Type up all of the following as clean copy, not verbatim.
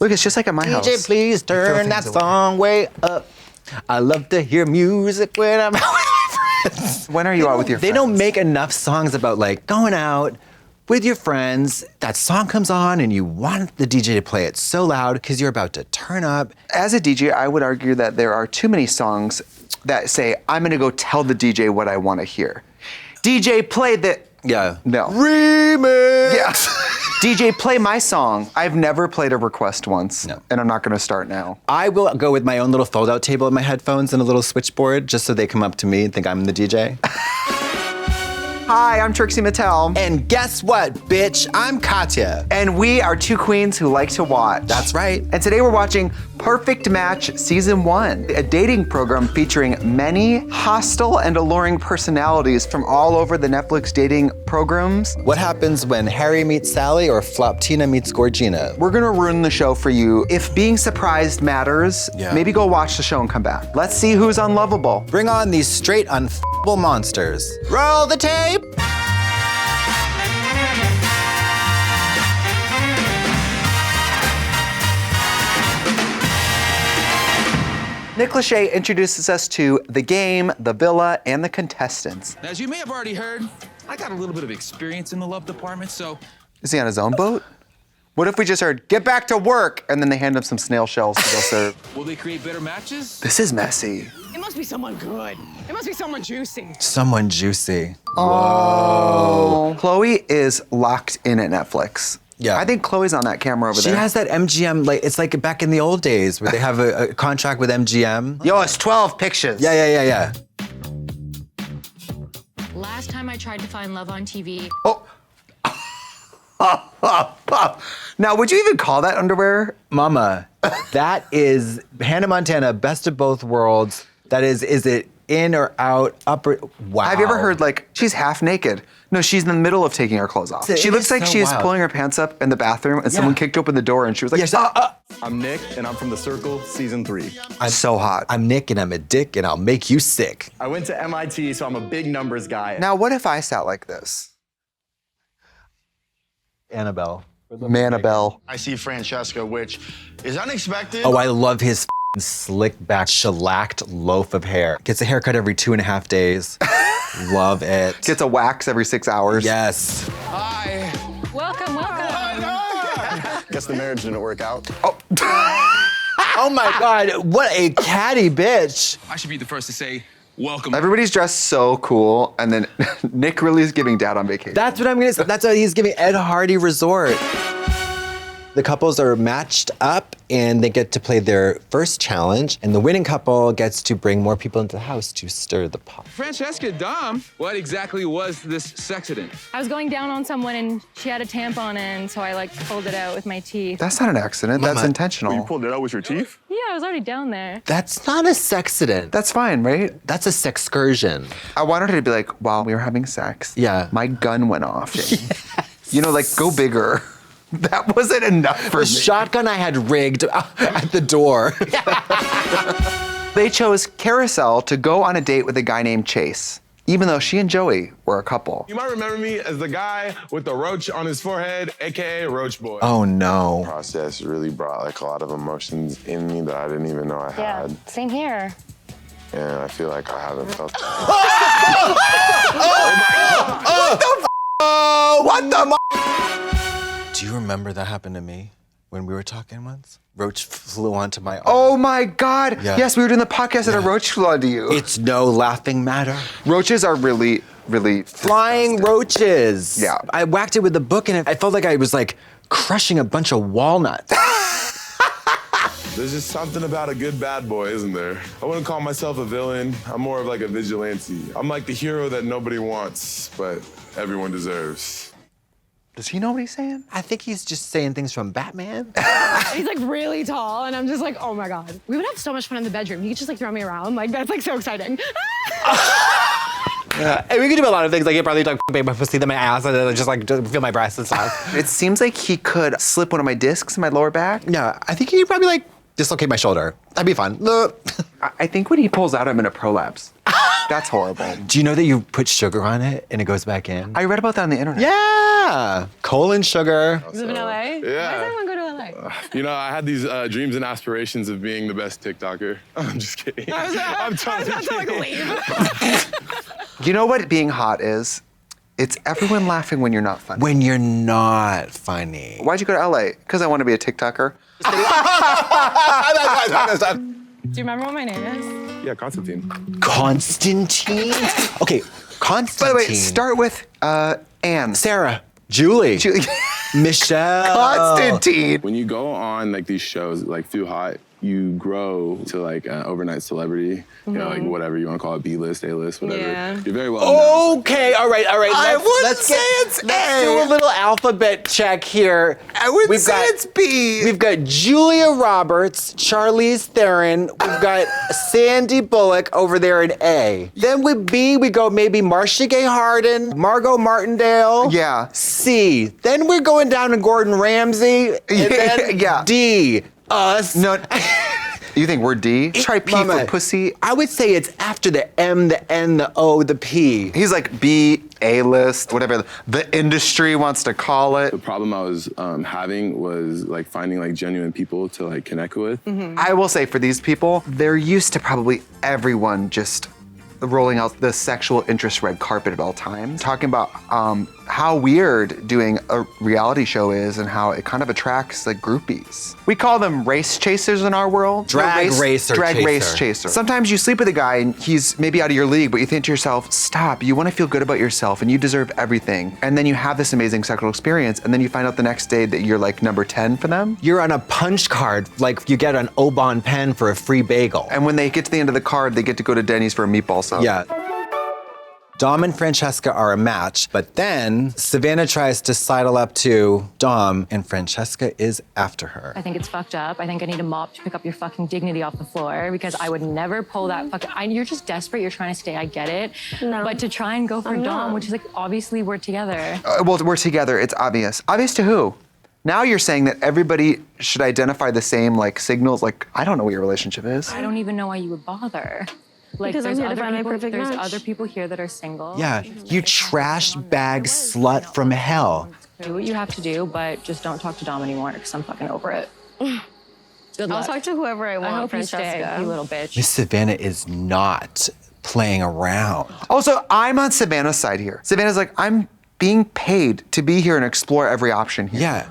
Look, it's just like at my house. DJ, please turn that song way up. I love to hear music when I'm out with my friends. When are you out with your friends? They don't make enough songs about like going out with your friends. That song comes on and you want the DJ to play it so loud because you're about to turn up. As a DJ, I would argue that there are too many songs that say, I'm gonna go tell the DJ what I wanna hear. DJ, play the... Yeah. No. Remix. Yeah. DJ, play my song. I've never played a request once, No. and I'm not gonna start now. I will go with my own little fold-out table in my headphones and a little switchboard just so they come up to me and think I'm the DJ. Hi, I'm Trixie Mattel. And guess what, bitch? I'm Katya. And we are two queens who like to watch. That's right. And today we're watching Perfect Match Season 1, a dating program featuring many hostile and alluring personalities from all over the Netflix dating programs. What happens when Harry meets Sally or Floptina meets Gorgina? We're gonna ruin the show for you. If being surprised matters, Yeah. maybe go watch the show and come back. Let's see who's unlovable. Bring on these straight unfuckable monsters. Roll the tape! Nick Lachey introduces us to the game, the villa, and the contestants. As you may have already heard, I got a little bit of experience in the love department, so Is he on his own boat? What if we just heard, get back to work, and then they hand him some snail shells to go serve? will they create better matches? This is messy. It must be someone good. It must be someone juicy. Someone juicy. Oh. Chloe is locked in at Netflix. Yeah. I think Chloe's on that camera over She there. has that MGM, like, it's like back in the old days where they have a contract with MGM. Yo, it's 12 pictures. Yeah. Last time I tried to find love on TV, Oh. Now, would you even call that underwear? Mama, that is Hannah Montana, best of both worlds. That is it in or out, up or, wow. Have you ever heard, like, she's half naked? No, she's in the middle of taking her clothes off. It She is looks like so she's wild. pulling her pants up in the bathroom and someone kicked open the door and she was like, Yes, I'm Nick, and I'm from The Circle, Season 3. I'm so hot. I'm Nick and I'm a dick and I'll make you sick. I went to MIT, so I'm a big numbers guy. Now, what if I sat like this? Annabelle. Manabelle. I see Francesca, which is unexpected. Oh, I love his f***ing slick back, shellacked loaf of hair. Gets a haircut every 2.5 days. Love it. Gets a wax every 6 hours. Yes. Hi. welcome. Guess the marriage didn't work out. Oh my God, what a catty bitch. I should be the first to say welcome. Everybody's dressed so cool, and then Nick really is giving dad on vacation. That's what I'm gonna say. That's why he's giving Ed Hardy Resort. The couples are matched up and they get to play their first challenge, and the winning couple gets to bring more people into the house to stir the pot. Francesca Dom, what exactly was this sexident? I was going down on someone and she had a tampon in, so I like pulled it out with my teeth. That's not an accident. That's Mama. intentional. You pulled it out with your teeth? Yeah, I was already down there. That's not a sexident. That's fine, right? That's a sexcursion. I wanted her to be like, while we were having sex, Yeah. my gun went off. You know, like, go bigger. That wasn't enough for The me. shotgun I had rigged at the door. They chose Carousel to go on a date with a guy named Chase, even though she and Joey were a couple. You might remember me as the guy with the roach on his forehead, AKA Roach Boy. Oh no. Process really brought like a lot of emotions in me that I didn't even know I had. Same here. And I feel like I haven't felt that. Oh, what the Do you remember that happened to me when we were talking once? Roach flew onto my arm. Oh my God. Yeah. Yes, we were doing the podcast and a roach flew onto you. It's no laughing matter. Roaches are really, really Flying disgusting. roaches. Yeah. I whacked it with the book and I felt like I was like crushing a bunch of walnuts. There's just something about a good bad boy, isn't there? I wouldn't call myself a villain. I'm more of like a vigilante. I'm like the hero that nobody wants, but everyone deserves. Does he know what he's saying? I think he's just saying things from Batman. He's like really tall, and I'm just like, oh my God. We would have so much fun in the bedroom. He could just like throw me around. Like, that's like so exciting. And we could do a lot of things. Like, he'd probably like my pussy, then my ass, and then just like feel my breasts and stuff. It seems like he could slip one of my discs in my lower back. Yeah, I think he'd probably like dislocate my shoulder. That'd be fun. I think when he pulls out, I'm in a prolapse. That's horrible. Do you know that you put sugar on it and it goes back in? I read about that on the internet. Yeah, colon sugar. You live in LA? Why does Yeah. everyone go to LA? You know, I had these dreams and aspirations of being the best TikToker. I'm just kidding. I'm totally kidding. You know what being hot is? It's everyone laughing when you're not funny. When you're not funny. Why'd you go to LA? Because I want to be a TikToker. Do you remember what my name is? Yeah, Constantine. Constantine? Okay, Constantine. By the way, start with Anne. Sarah. Julie. Michelle. Constantine. When you go on like these shows, like Too Hot, you grow to like an overnight celebrity. You know, like whatever you want to call it, B-list, A-list, whatever. Yeah. You're very well known. Okay, all right. I wouldn't say it's Let's A. do a little alphabet check here. I would say it's B. We've got Julia Roberts, Charlize Theron. We've got Sandy Bullock over there in A. Then with B, we go maybe Marcia Gay Harden, Margot Martindale. Yeah. C. Then we're going down to Gordon Ramsay. And then Yeah. D. Us. No. You think we're D? Try P Mama, for pussy. I would say it's after the M, the N, the O, the P. He's like B, A-list, whatever the industry wants to call it. The problem I was having was like finding like genuine people to like connect with. I will say for these people, they're used to probably everyone just rolling out the sexual interest red carpet at all times. Talking about how weird doing a reality show is and how it kind of attracts like groupies. We call them race chasers in our world. Drag racer Drag chaser. race chaser. Sometimes you sleep with a guy and he's maybe out of your league, but you think to yourself, stop, you want to feel good about yourself and you deserve everything. And then you have this amazing sexual experience and then you find out the next day that you're like number 10 for them. You're on a punch card, like you get an Oban pen for a free bagel. And when they get to the end of the card, they get to go to Denny's for a meatball sub. Yeah. Dom and Francesca are a match, but then Savannah tries to sidle up to Dom, and Francesca is after her. I think it's fucked up. I think I need a mop to pick up your fucking dignity off the floor because I would never pull that fucking. You're just desperate. You're trying to stay. I get it. No. But to try and go for I'm Dom, not. which is like obviously we're together. Well, we're together, it's obvious. Obvious to who? Now you're saying that everybody should identify the same like signals, like, I don't know what your relationship is. I don't even know why you would bother. Like Because I'm there's here to other find my people. perfect There's match. other people here that are single. Yeah, you trash bag slut from hell. Do what you have to do, but just don't talk to Dom anymore because I'm fucking over it. Good I'll luck. talk to whoever I want, I hope you Francesca. stay, you little bitch. Miss Savannah is not playing around. Also, I'm on Savannah's side here. Savannah's like, I'm being paid to be here and explore every option here. Yeah.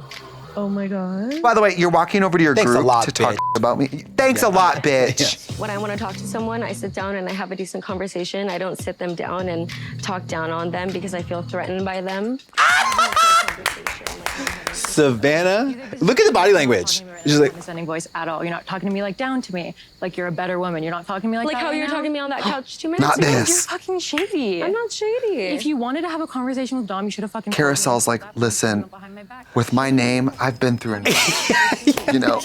Oh my God. By the way, you're walking over to your Thanks a group lot, to talk bitch. about me. Thanks a lot, bitch. When I want to talk to someone, I sit down and I have a decent conversation. I don't sit them down and talk down on them because I feel threatened by them. Savannah, look at the body language. She's like, Condescending voice at all. You're not talking to me like down to me, like you're a better woman. You're not talking to me like Like that how right you're now. talking to me on that couch 2 minutes Not ago. this. You're fucking shady. I'm not shady. If you wanted to have a conversation with Dom, you should have fucking. Carousel's like, listen, with my name, I've been through enough. You know?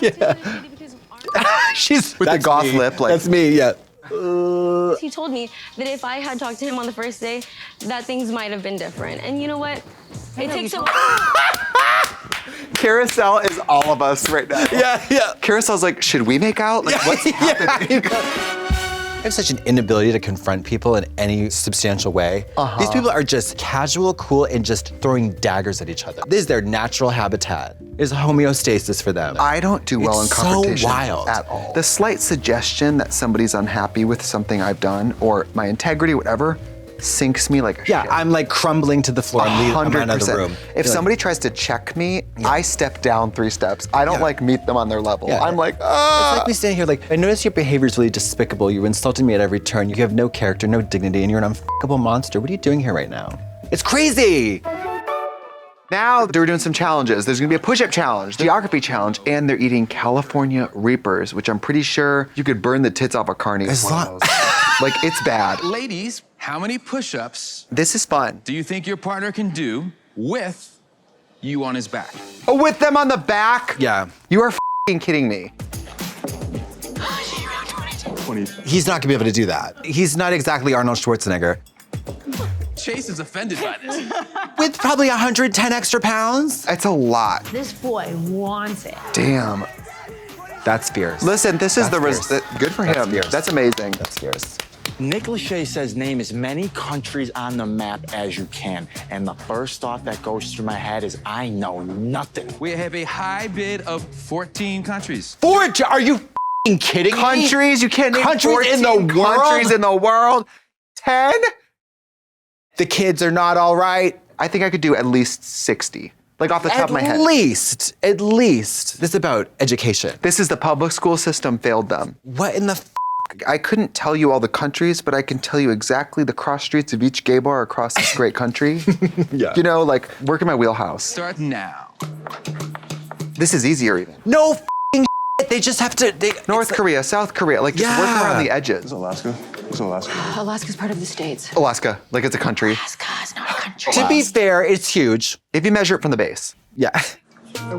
she's With the that's goth me. lip, like- That's me, yeah. He told me that if I had talked to him on the first day, that things might have been different. And you know what? It takes a Carousel is all of us right now. Yeah. Carousel's like, should we make out? Like, what's happening? I have such an inability to confront people in any substantial way. These people are just casual, cool, and just throwing daggers at each other. This is their natural habitat. It's homeostasis for them. I don't do well in It's so confrontation wild. at all. The slight suggestion that somebody's unhappy with something I've done or my integrity, whatever, sinks me like a Yeah, shit. I'm like crumbling to the floor. I'm running out of the room. If somebody tries to check me, I step down 3 steps. I don't Yeah. like meet them on their level. Yeah. I'm like, It's ah. like we stand here like, I notice your behavior is really despicable. You're insulting me at every turn. You have no character, no dignity, and you're an unfuckable monster. What are you doing here right now? It's crazy. Now they're doing some challenges. There's gonna be a push-up challenge, geography challenge, and they're eating California Reapers, which I'm pretty sure you could burn the tits off a carny. with As one of long- those. Like, it's bad. Ladies, how many push-ups This is fun. do you think your partner can do with you on his back? Oh, with them on the back? Yeah. You are f***ing kidding me. He's not gonna be able to do that. He's not exactly Arnold Schwarzenegger. Chase is offended by this. With probably 110 extra pounds? It's a lot. This boy wants it. Damn. That's fierce. Listen, this is That's the fierce. good for That's him. fierce. That's amazing. That's fierce. Nick Lachey says name as many countries on the map as you can. And the first thought that goes through my head is I know nothing. We have a high bid of 14 countries. Are you f***ing kidding me? Countries? You can't name Countries 14 in the world? countries in the world. 10? The kids are not all right. I think I could do at least 60. Like off the top of my head. At least. This is about education. This is the public school system failed them. What in the f***? I couldn't tell you all the countries, but I can tell you exactly the cross streets of each gay bar across this great country. Yeah. You know, like, work in my wheelhouse. Start now. This is easier even. No f***ing shit. They just have to. North Korea, South Korea, like just work around the edges. Is Alaska? Is Alaska? Alaska's part of the States. Alaska, like it's a country. Alaska is not a country. To be fair, it's huge. If you measure it from the base. Yeah.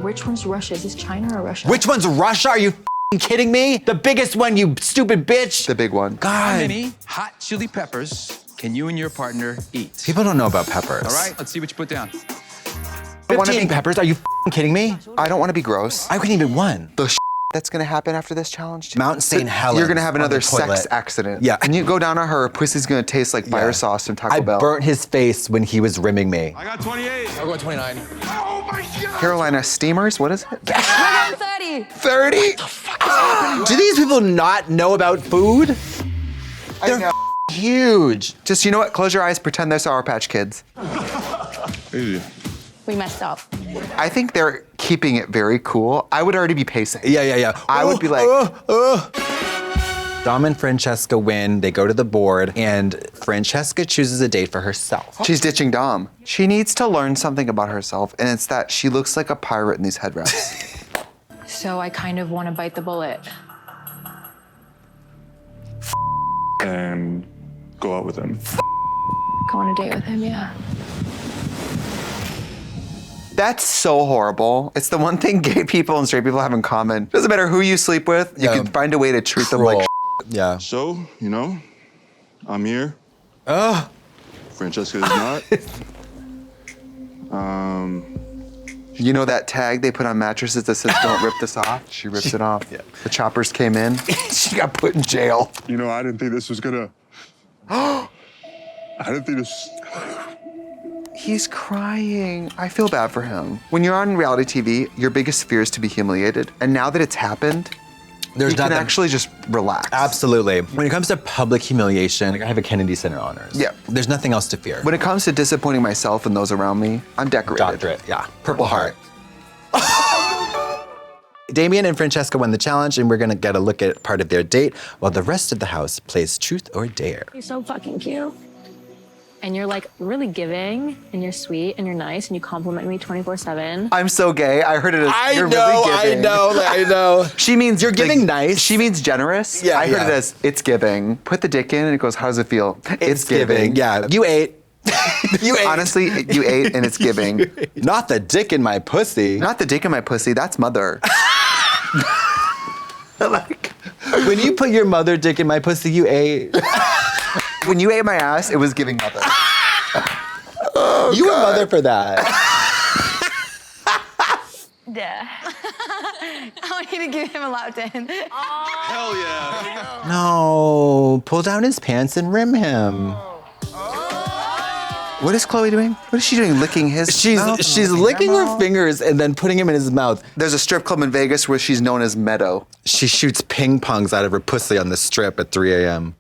Which one's Russia? Is this China or Russia? Which one's Russia? Are you f***ing kidding me? The biggest one, you stupid bitch. The big one. How God. many hot chili peppers can you and your partner eat? People don't know about peppers. All right, let's see what you put down. 15 peppers? Are you f***ing kidding me? I don't want to be gross. I couldn't even one. The that's gonna happen after this challenge. Mount St. Helens. You're gonna have on another the sex toilet. accident. Yeah. And you go down on her, pussy's gonna taste like fire sauce from Taco I Bell. burnt his face when he was rimming me. I got 28. I'll go 29. Carolina Steamers, what is it? 30. 30? Do these people not know about food? They're huge. Just, you know what? Close your eyes, pretend they're Sour Patch Kids. Easy. We messed up. I think they're keeping it very cool. I would already be pacing. Yeah. I would be like- Dom and Francesca win. They go to the board, and Francesca chooses a date for herself. She's ditching Dom. She needs to learn something about herself, and it's that she looks like a pirate in these head wraps. So I kind of want to bite the bullet. And go out with him. Go on a date with him, yeah. That's so horrible. It's the one thing gay people and straight people have in common. Doesn't matter who you sleep with, you Yeah. can find a way to treat them like Yeah. So, you know, I'm here. Francesca is not. You know that tag they put on mattresses that says "Don't rip this off"? She rips it off. Yeah. The choppers came in. She got put in jail. You know, I didn't think this was gonna. I didn't think this. He's crying. I feel bad for him. When you're on reality TV, your biggest fear is to be humiliated. And now that it's happened, you can nothing- actually just relax. Absolutely. When it comes to public humiliation, I have a Kennedy Center honors. Yeah. There's nothing else to fear. When it comes to disappointing myself and those around me, I'm decorated. Doctorate, yeah. Purple Heart. Damien and Francesca won the challenge, and we're gonna get a look at part of their date while the rest of the house plays Truth or Dare. You're so fucking cute. And you're like really giving, and you're sweet, and you're nice, and you compliment me 24/7. I'm so gay. I heard it as you're really I giving. know. She means You're giving nice. She means generous. Yeah, I heard yeah. it as it's giving. Put the dick in and it goes, how does it feel? It's giving. Yeah, you ate. You ate. Honestly, you ate and it's giving. Not the dick in my pussy. Not the dick in my pussy, that's mother. Like, When you put your mother dick in my pussy, you ate. when you ate my ass, it was giving mother. You were mother for that. Yeah. I want you to give him a lap dance. Hell yeah. No, pull down his pants and rim him. What is Chloe doing? What is she doing? Licking his mouth? She's licking her fingers and then putting him in his mouth. There's a strip club in Vegas where she's known as Meadow. She shoots ping pongs out of her pussy on the strip at 3 a.m.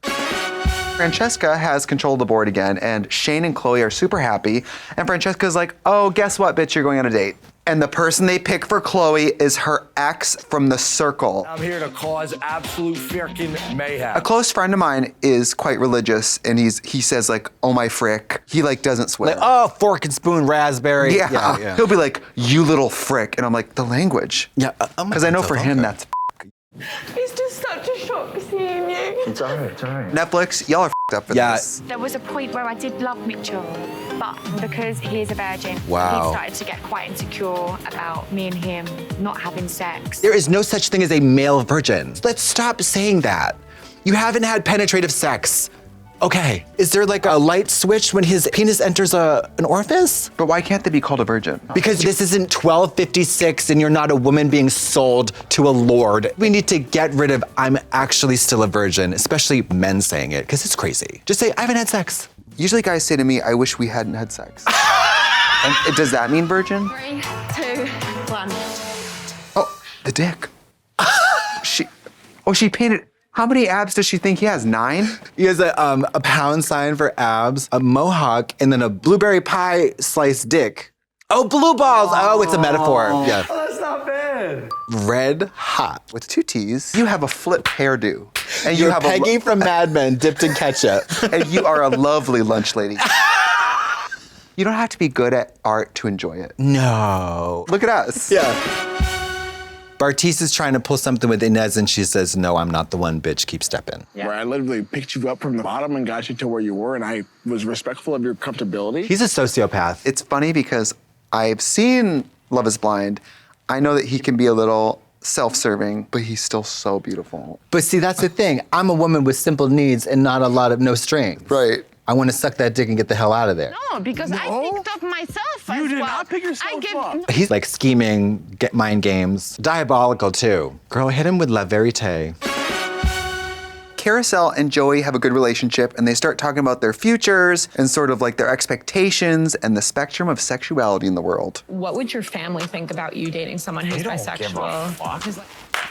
Francesca has control of the board again, and Shane and Chloe are super happy. And Francesca's like, oh, guess what, bitch, you're going on a date. And the person they pick for Chloe is her ex from the circle. I'm here to cause absolute freaking mayhem. A close friend of mine is quite religious, and he says like, oh my frick. He like doesn't swear. Like, oh, fork and spoon raspberry. Yeah. He'll be like, you little frick. And I'm like, the language. Yeah. Because I know for him that's It's just such a shock seeing you. It's all right, it's all right. Netflix, y'all are up for this. There was a point where I did love Mitchell, but because he is a virgin, Wow. he started to get quite insecure about me and him not having sex. There is no such thing as a male virgin. Let's stop saying that. You haven't had penetrative sex. Okay, is there like a light switch when his penis enters an orifice? But why can't they be called a virgin? Because this isn't 1256 and you're not a woman being sold to a lord. We need to get rid of I'm actually still a virgin, especially men saying it, because it's crazy. Just say, I haven't had sex. Usually guys say to me, I wish we hadn't had sex. And does that mean virgin? 3, 2, 1. Oh, the dick. She painted, how many abs does she think he has? 9? He has a pound sign for abs, a mohawk, and then a blueberry pie sliced dick. Oh, blue balls. Oh, it's a metaphor. Yeah. Oh, that's not bad. Red hot. With 2 T's, you have a flip hairdo. And You're have Peggy from Mad Men dipped in ketchup. And you are a lovely lunch lady. You don't have to be good at art to enjoy it. No. Look at us. Yeah. Bartiz is trying to pull something with Inez and she says, no, I'm not the one, bitch, keep stepping. Where I literally picked you up from the bottom and got you to where you were, and I was respectful of your comfortability. He's a sociopath. It's funny because I've seen Love is Blind. I know that he can be a little self-serving, but he's still so beautiful. But see, that's the thing. I'm a woman with simple needs and not a lot of no strings. Right. I want to suck that dick and get the hell out of there. No, because I picked up myself as You did well. not pick yourself up. He's like scheming, get mind games. Diabolical too. Girl, hit him with La Verite. Carousel and Joey have a good relationship and they start talking about their futures and sort of like their expectations and the spectrum of sexuality in the world. What would your family think about you dating someone who's bisexual?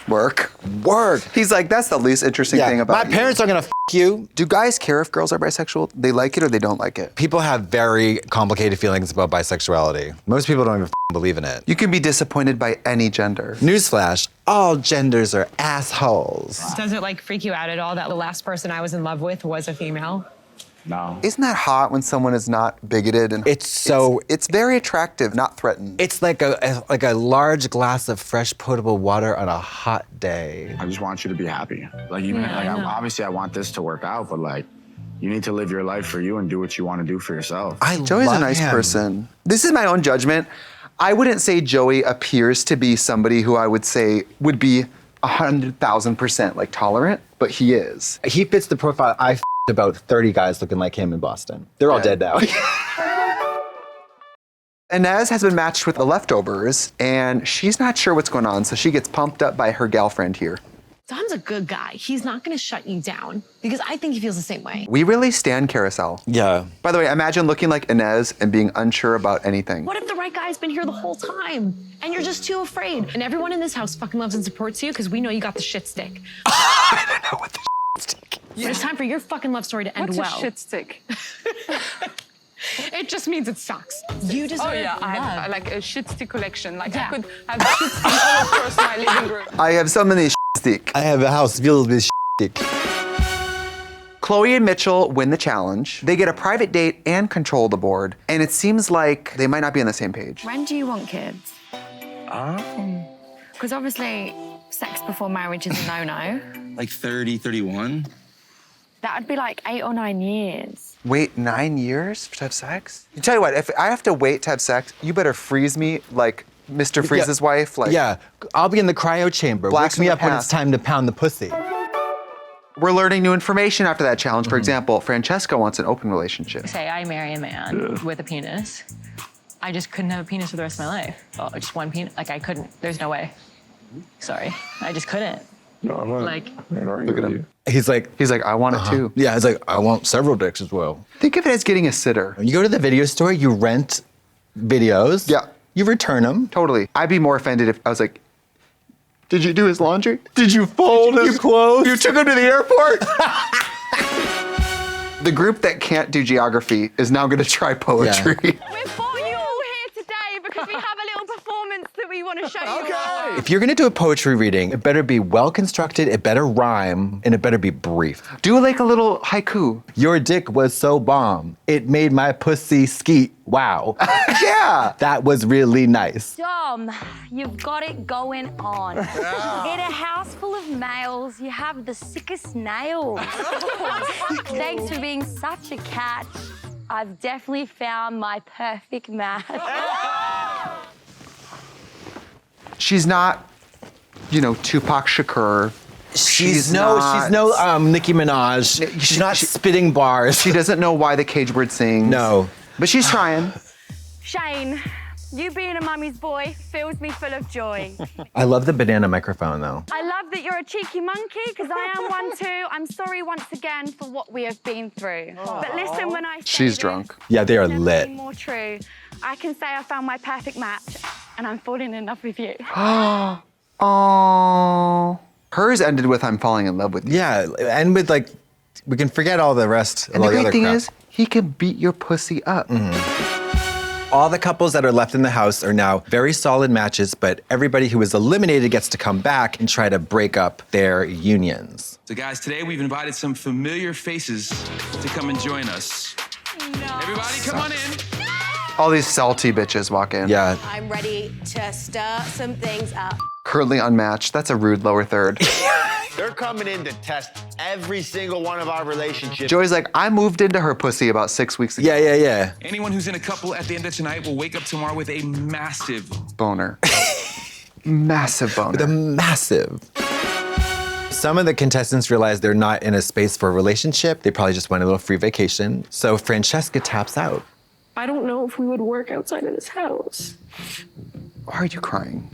Work. Work. He's like, that's the least interesting thing about My parents are gonna you. Do guys care if girls are bisexual? They like it or they don't like it? People have very complicated feelings about bisexuality. Most people don't even believe in it. You can be disappointed by any gender. Newsflash, all genders are assholes. Does it like freak you out at all that the last person I was in love with was a female? No. Isn't that hot when someone is not bigoted and it's very attractive, not threatened. It's like a large glass of fresh potable water on a hot day. I just want you to be happy. Like even obviously I want this to work out, but like you need to live your life for you and do what you want to do for yourself. Joey's a nice person. This is my own judgment. I wouldn't say Joey appears to be somebody who I would say would be 100,000% like tolerant, but he is. He fits the profile. I about 30 guys looking like him in Boston. They're all dead now. Inez has been matched with the leftovers, and she's not sure what's going on, so she gets pumped up by her girlfriend here. Don's a good guy. He's not gonna shut you down because I think he feels the same way. We really stand Carousel. Yeah. By the way, imagine looking like Inez and being unsure about anything. What if the right guy's been here the whole time and you're just too afraid? And everyone in this house fucking loves and supports you because we know you got the shit stick. I don't know what the shit stick is. But it's time for your fucking love story to end What's well. a shit stick? It just means it sucks. You deserve Oh yeah, I love. have like a shit stick collection. Like I could have shit sticks all across my living room. I have so many shit stick. I have a house filled with stick. Chloe and Mitchell win the challenge. They get a private date and control the board, and it seems like they might not be on the same page. When do you want kids? Because obviously, sex before marriage is a no-no. Like 30, 31? That would be like 8 or 9 years. Wait 9 years to have sex? I tell you what, if I have to wait to have sex, you better freeze me like Mr. Freeze's wife. Like, yeah, I'll be in the cryo chamber. Blacks Wake me in the up when it's past. time to pound the pussy. We're learning new information after that challenge. For example, Francesca wants an open relationship. Say I marry a man with a penis. I just couldn't have a penis for the rest of my life. Oh, just one penis? Like I couldn't, there's no way. Sorry, I just couldn't. No, I'm not. Like, Look at him. He's like, I want it too. Yeah, he's like, I want several dicks as well. Think of it as getting a sitter. When you go to the video store, you rent videos. Yeah. You return them. Totally. I'd be more offended if I was like, did you do his laundry? Did you fold his clothes? You took him to the airport? The group that can't do geography is now going to try poetry. We've brought you all here today because we have a little performance that we want to show you all. If you're gonna do a poetry reading, it better be well constructed, it better rhyme, and it better be brief. Do like a little haiku. Your dick was so bomb, it made my pussy skeet. Wow. Yeah. That was really nice. Dom, you've got it going on. In a house full of males, you have the sickest nails. Thanks for being such a catch. I've definitely found my perfect match. She's not, Tupac Shakur. She's no Nicki Minaj. She's not spitting bars. She doesn't know why the cage bird sings. No. But she's trying. Shane, you being a mummy's boy fills me full of joy. I love the banana microphone though. I love that you're a cheeky monkey, because I am one too. I'm sorry once again for what we have been through. But listen, when I say She's this, drunk. Yeah, they are it's never lit. been more true. I can say I found my perfect match, and I'm falling in love with you. Oh. Hers ended with "I'm falling in love with you." Yeah, and with like, we can forget all the rest. And all the great other thing crap. is, he can beat your pussy up. All the couples that are left in the house are now very solid matches, but everybody who was eliminated gets to come back and try to break up their unions. So guys, today we've invited some familiar faces to come and join us. Everybody, come on in. All these salty bitches walk in. Yeah. I'm ready to stir some things up. Currently unmatched. That's a rude lower third. They're coming in to test every single one of our relationships. Joey's like, I moved into her pussy about 6 weeks ago. Yeah. Anyone who's in a couple at the end of tonight will wake up tomorrow with a massive Boner. Massive boner. The massive. Some of the contestants realize they're not in a space for a relationship. They probably just want a little free vacation. So Francesca taps out. I don't know if we would work outside of this house. Why are you crying?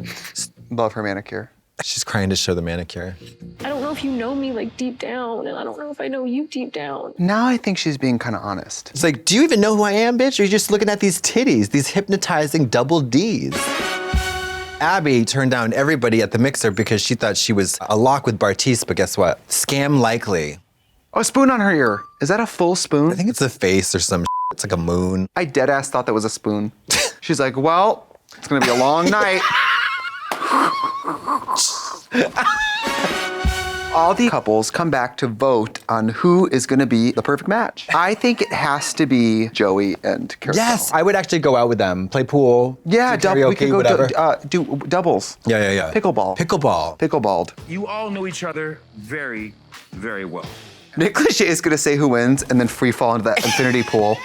Love her manicure. She's crying to show the manicure. I don't know if you know me like deep down, and I don't know if I know you deep down. Now I think she's being kind of honest. It's like, do you even know who I am, bitch? Or are you just looking at these titties, these hypnotizing double Ds? Abby turned down everybody at the mixer because she thought she was a lock with Bartise, but guess what? Scam likely. Oh, a spoon on her ear. Is that a full spoon? I think it's a face or some It's like a moon. I dead ass thought that was a spoon. She's like, well, it's gonna be a long night. All the couples come back to vote on who is gonna be the perfect match. I think it has to be Joey and Carousel. Yes, I would actually go out with them, play pool. Yeah, do we could go whatever. do doubles. Yeah. Pickleball. You all know each other very, very well. Nick Lachey is gonna say who wins and then free fall into that infinity pool.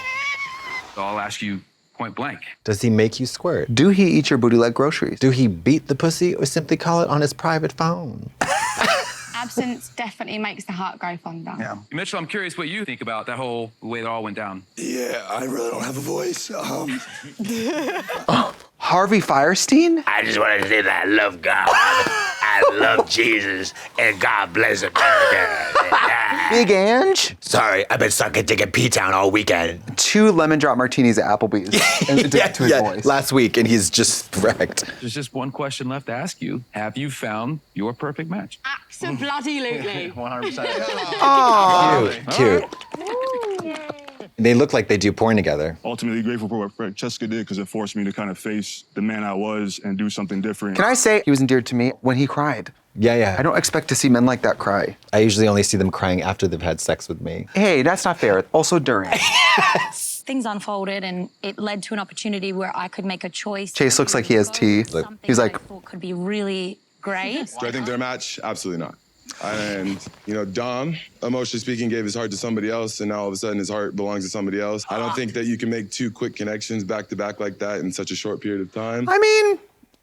So I'll ask you point blank. Does he make you squirt? Do he eat your booty like groceries? Do he beat the pussy or simply call it on his private phone? Absence definitely makes the heart go fonder. Yeah. Mitchell, I'm curious what you think about that whole way it all went down. Yeah, I really don't have a voice. Harvey Firestein? I just wanted to say that I love God. I love Jesus, and God bless America. Big Ange? Sorry, I've been sucking dick at P-Town all weekend. 2 lemon drop martinis at Applebee's. And to his voice. Last week, and he's just wrecked. There's just one question left to ask you. Have you found your perfect match? Absolutely. 100%. Cute. They look like they do porn together. Ultimately grateful for what Francesca did because it forced me to kind of face the man I was and do something different. Can I say he was endeared to me when he cried? Yeah. I don't expect to see men like that cry. I usually only see them crying after they've had sex with me. Hey, that's not fair. Also during. Things unfolded, and it led to an opportunity where I could make a choice. Chase looks like he has tea. He's like, Could be really great. Do I think they're a match? Absolutely not. And, Dom, emotionally speaking, gave his heart to somebody else, and now all of a sudden his heart belongs to somebody else. I don't think that you can make 2 quick connections back to back like that in such a short period of time. I mean,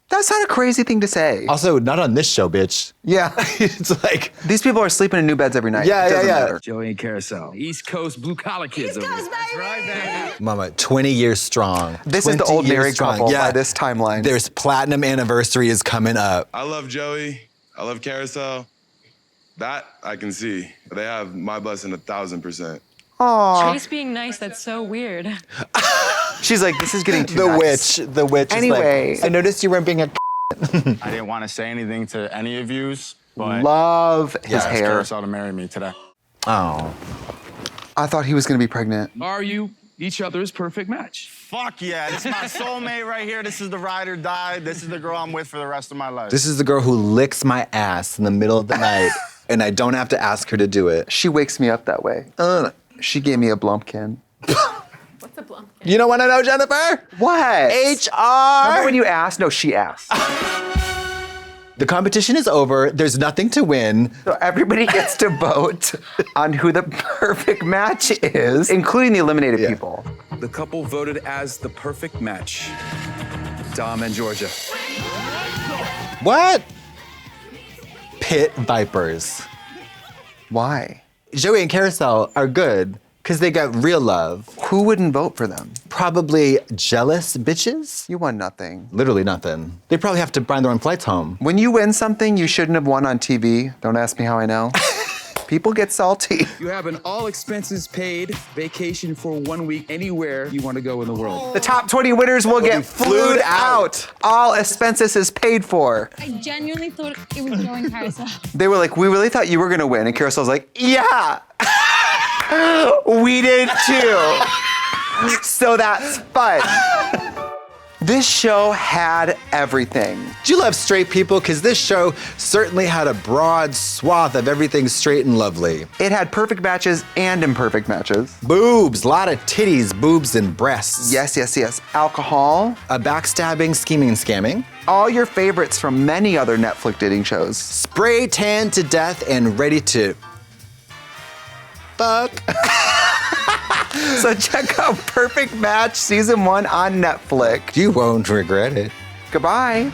that's not a crazy thing to say. Also, not on this show, bitch. Yeah. It's like, these people are sleeping in new beds every night. Yeah, It doesn't yeah. matter. Joey and Carousel. East Coast blue collar kids over here. That's right, baby. Mama, 20 years strong. This is the 20 old years married strong. couple by this timeline. There's platinum anniversary is coming up. I love Joey. I love Carousel. That I can see. They have my blessing 1,000%. Aww. Chase being nice, that's so weird. She's like, this is getting too The nice. witch Anyway. is like, I noticed you weren't being a I didn't want to say anything to any of yous, but Love his asked hair. Carousel to marry me today. Oh. I thought he was gonna be pregnant. Are you each other's perfect match? Fuck yeah, this is my soulmate right here. This is the ride or die. This is the girl I'm with for the rest of my life. This is the girl who licks my ass in the middle of the night, and I don't have to ask her to do it. She wakes me up that way. She gave me a Blumpkin. What's a blumpkin? You don't want to know, Jennifer? What? HR. Remember when you asked? No, she asked. The competition is over. There's nothing to win. So everybody gets to vote on who the perfect match is, including the eliminated people. The couple voted as the perfect match. Dom and Georgia. What? pit vipers. Why? Joey and Carousel are good because they got real love. Who wouldn't vote for them? Probably jealous bitches. You won nothing. Literally nothing. They probably have to find their own flights home. When you win something you shouldn't have won on TV, don't ask me how I know. People get salty. You have an all expenses paid vacation for 1 week anywhere you want to go in the world. The top 20 winners will get flued out. All expenses is paid for. I genuinely thought it was going Carousel. They were like, we really thought you were gonna win. And Carousel's like, yeah, we did too. So that's fun. This show had everything. Do you love straight people? Because this show certainly had a broad swath of everything straight and lovely. It had perfect matches and imperfect matches. Boobs, a lot of titties, boobs, and breasts. Yes, yes, yes. Alcohol. A backstabbing, scheming, and scamming. All your favorites from many other Netflix dating shows. Spray tan to death and ready to fuck. So check out Perfect Match Season 1 on Netflix. You won't regret it. Goodbye.